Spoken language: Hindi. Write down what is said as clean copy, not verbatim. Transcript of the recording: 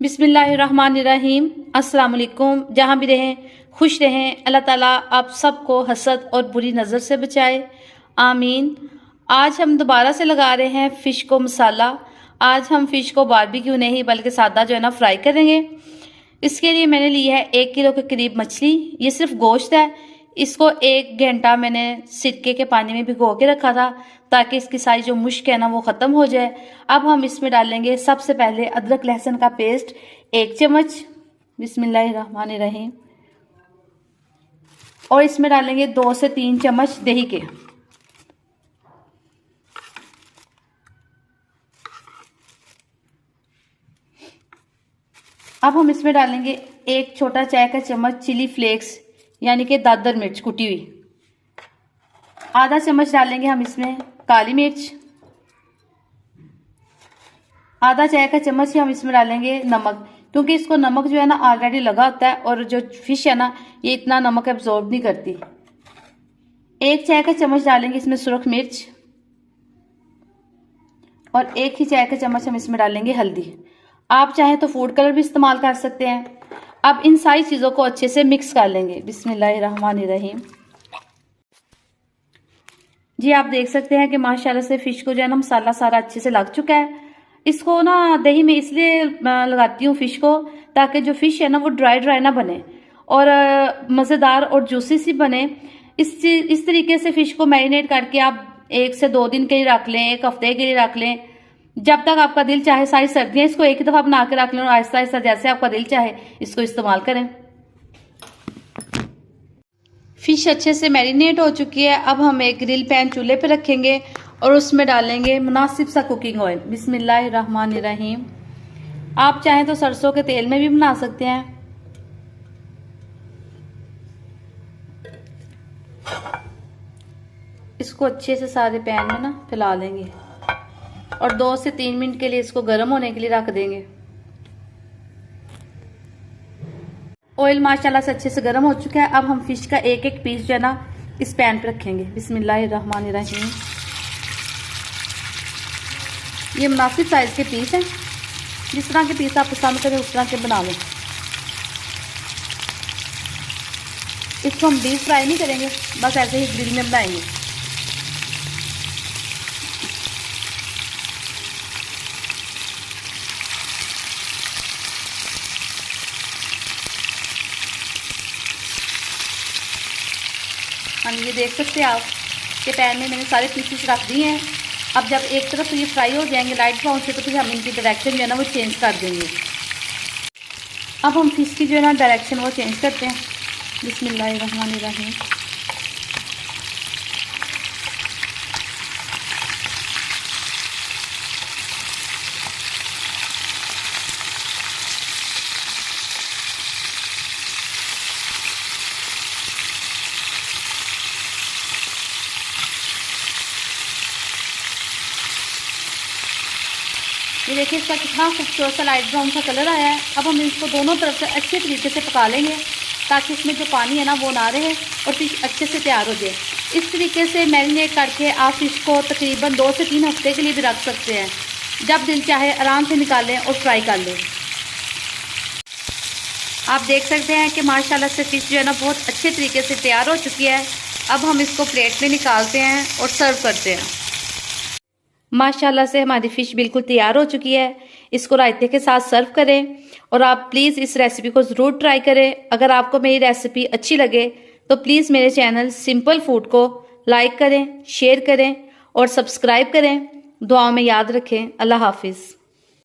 बिस्मिल्लाहिर्रहमानिर्रहीम। अस्सलाम वालेकुम। जहाँ भी रहें खुश रहें। अल्लाह ताला आप सबको हसद और बुरी नज़र से बचाए, आमीन। आज हम दोबारा से लगा रहे हैं फ़िश को मसाला। आज हम फ़िश को बारबेक्यू नहीं बल्कि सादा जो है ना फ्राई करेंगे। इसके लिए मैंने ली है 1 किलो के करीब मछली। ये सिर्फ गोश्त है। इसको 1 घंटा मैंने सिरके के पानी में भिगो के रखा था ताकि इसकी सारी जो मुश्क है ना वो ख़त्म हो जाए। अब हम इसमें डालेंगे सबसे पहले अदरक लहसुन का पेस्ट 1 चम्मच, बिस्मिल्लाहिर्रहमानिर्रहीम। और इसमें डालेंगे 2 से 3 चम्मच दही के। अब हम इसमें डालेंगे 1 छोटा चाय का चम्मच चिली फ्लेक्स यानी कि दादर मिर्च कुटी हुई। आधा चम्मच डालेंगे हम इसमें काली मिर्च। आधा चाय का चम्मच ही हम इसमें डालेंगे नमक, क्योंकि इसको नमक जो है ना ऑलरेडी लगा होता है और जो फिश है ना ये इतना नमक एब्जॉर्ब नहीं करती। 1 चाय का चम्मच डालेंगे इसमें सुरख मिर्च और 1 ही चाय का चम्मच हम इसमें डालेंगे हल्दी। आप चाहें तो फूड कलर भी इस्तेमाल कर सकते हैं। अब इन सारी चीज़ों को अच्छे से मिक्स कर लेंगे, बिस्मिल्लाहिर्रहमानिर्रहीम। जी आप देख सकते हैं कि माशाल्लाह से फ़िश को जो है ना मसाला सारा अच्छे से लग चुका है। इसको ना दही में इसलिए लगाती हूँ फ़िश को ताकि जो फ़िश है ना वो ड्राई ड्राई ना बने और मज़ेदार और जूसी सी बने। इस तरीके से फ़िश को मैरिनेट करके आप 1 से 2 दिन के लिए रख लें, 1 हफ्ते के लिए रख लें, जब तक आपका दिल चाहे। सारी सर्दियाँ इसको एक ही दफ़ा बना के रख लें और आहिस्ता आहिस्ता जैसे आपका दिल चाहे इसको इस्तेमाल करें। फ़िश अच्छे से मैरिनेट हो चुकी है। अब हम एक ग्रिल पैन चूल्हे पे रखेंगे और उसमें डालेंगे मुनासिब सा कुकिंग ऑयल, बिस्मिल्लाहिर्रहमानिर्रहीम। आप चाहें तो सरसों के तेल में भी बना सकते हैं। इसको अच्छे से सारे पैन में ना फैला लेंगे और 2 से 3 मिनट के लिए इसको गर्म होने के लिए रख देंगे। ऑयल माशाल्लाह से अच्छे से गर्म हो चुका है। अब हम फिश का एक एक पीस जो है ना इस पैन पे रखेंगे, बिस्मिल्लाहिर्रहमानिर्रहीम। ये मुनासिब साइज के पीस हैं, जिस तरह के पीस आप पसंद करें उस तरह के बना लें। इसको हम डीप फ्राई नहीं करेंगे, बस ऐसे ही ग्रिल में बनाएंगे। हाँ ये देख सकते हैं आप कि पैन में मैंने सारे पीसेस रख दिए हैं। अब जब एक तरफ ये फ्राई हो जाएंगे लाइट ब्राउन से तो फिर हम इनकी डायरेक्शन जो है ना वो चेंज कर देंगे। अब हम फिश की जो है ना डायरेक्शन वो चेंज करते हैं, बिस्मिल्लाहिर्रहमानिर्रहीम। ये देखिए इसका कितना खूबसूरत सा लाइट ब्राउन सा कलर आया है। अब हम इसको दोनों तरफ से अच्छे तरीके से पका लेंगे ताकि इसमें जो पानी है ना वो ना रहे और फिश अच्छे से तैयार हो जाए। इस तरीके से मैरिनेट करके आप फिश को तकरीबन 2 से 3 हफ्ते के लिए भी रख सकते हैं। जब दिल चाहे आराम से निकालें और फ्राई कर लें। आप देख सकते हैं कि माशाल्लाह से फ़िश जो है ना बहुत अच्छे तरीके से तैयार हो चुकी है। अब हम इसको प्लेट में निकालते हैं और सर्व करते हैं। माशाल्लाह से हमारी फ़िश बिल्कुल तैयार हो चुकी है। इसको रायते के साथ सर्व करें और आप प्लीज़ इस रेसिपी को ज़रूर ट्राई करें। अगर आपको मेरी रेसिपी अच्छी लगे तो प्लीज़ मेरे चैनल सिंपल फूड को लाइक करें, शेयर करें और सब्सक्राइब करें। दुआओं में याद रखें। अल्लाह हाफिज़।